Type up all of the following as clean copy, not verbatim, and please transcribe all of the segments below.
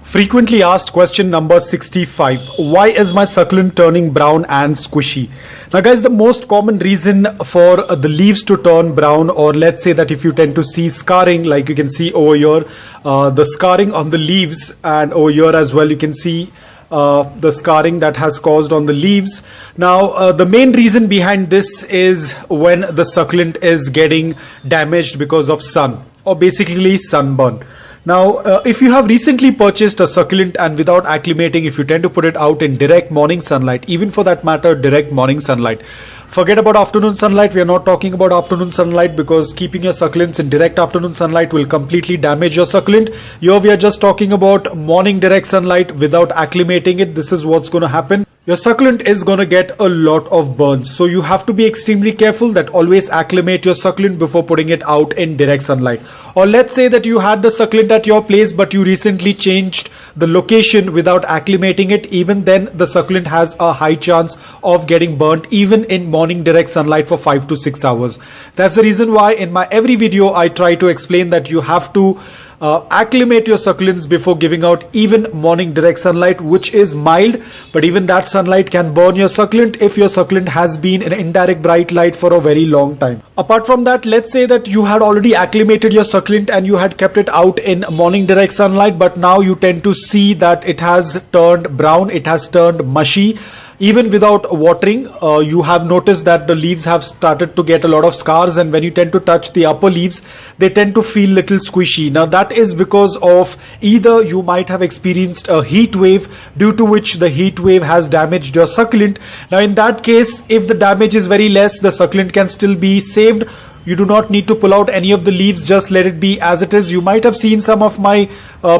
Frequently asked question number 65. Why is my succulent turning brown and squishy? Now guys, the most common reason for the leaves to turn brown, or let's say that if you tend to see scarring, like you can see over here, the scarring on the leaves, and over here as well you can see the scarring that has caused on the leaves. Now the main reason behind this is when the succulent is getting damaged because of sun, or basically sunburn. Now, if you have recently purchased a succulent and without acclimating, if you tend to put it out in direct morning sunlight, even for that matter, direct morning sunlight, forget about afternoon sunlight. We are not talking about afternoon sunlight because keeping your succulents in direct afternoon sunlight will completely damage your succulent. Here we are just talking about morning direct sunlight without acclimating it. This is what's going to happen. Your succulent is going to get a lot of burns. So you have to be extremely careful that always acclimate your succulent before putting it out in direct sunlight. Or let's say that you had the succulent at your place but you recently changed the location without acclimating it. Even then the succulent has a high chance of getting burnt even in morning direct sunlight for 5 to 6 hours. That's the reason why in my every video I try to explain that you have to acclimate your succulents before giving out even morning direct sunlight, which is mild, but even that sunlight can burn your succulent if your succulent has been in indirect bright light for a very long time. Apart from that, let's say that you had already acclimated your succulent and you had kept it out in morning direct sunlight, but now you tend to see that it has turned brown, it has turned mushy. Even without watering, you have noticed that the leaves have started to get a lot of scars, and when you tend to touch the upper leaves, they tend to feel little squishy. Now that is because of either you might have experienced a heat wave, due to which the heat wave has damaged your succulent. Now in that case, if the damage is very less, the succulent can still be saved. You do not need to pull out any of the leaves, just let it be as it is. You might have seen some of my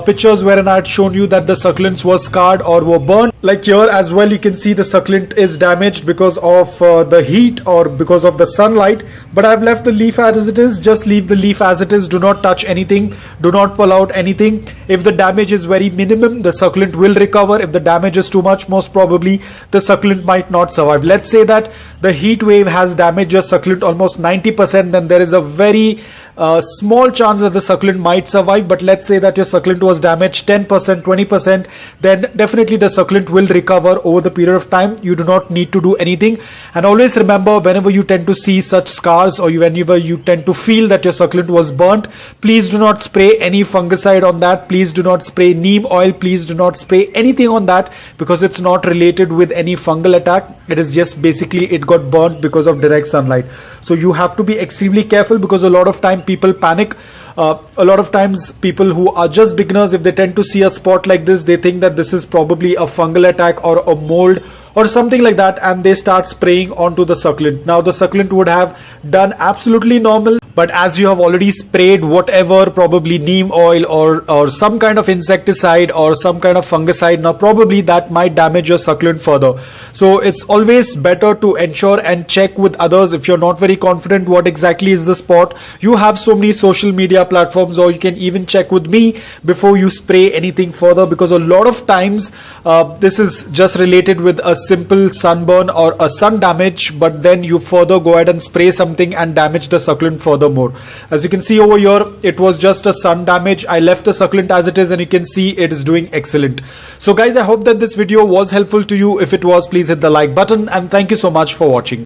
pictures wherein I had shown you that the succulents were scarred or were burned. Like here as well, you can see the succulent is damaged because of the heat or because of the sunlight. But I've left the leaf as it is. Just leave the leaf as it is. Do not touch anything. Do not pull out anything. If the damage is very minimum, the succulent will recover. If the damage is too much, most probably the succulent might not survive. Let's say that the heat wave has damaged your succulent almost 90%, then there is a very small chance that the succulent might survive. But let's say that your succulent was damaged 10%, 20%, then definitely the succulent will recover over the period of time. You do not need to do anything. And always remember, whenever you tend to see such scars or whenever you tend to feel that your succulent was burnt, please do not spray any fungicide on that. Please do not spray neem oil. Please do not spray anything on that, because it's not related with any fungal attack. It is just basically it got burnt because of direct sunlight. So you have to be extremely careful, because a lot of time people panic. A lot of times people who are just beginners, if they tend to see a spot like this, they think that this is probably a fungal attack or a mold or something like that, and they start spraying onto the succulent. Now the succulent would have done absolutely normal, but as you have already sprayed whatever, probably neem oil or some kind of insecticide or some kind of fungicide, now probably that might damage your succulent further. So it's always better to ensure and check with others. If you're not very confident what exactly is the spot, you have so many social media platforms, or you can even check with me before you spray anything further, because a lot of times this is just related with a simple sunburn or a sun damage, but then you further go ahead and spray something and damage the succulent furthermore. As you can see over here, it was just a sun damage. I left the succulent as it is, and you can see it is doing excellent. So guys, I hope that this video was helpful to you. If it was, please hit the like button, and thank you so much for watching.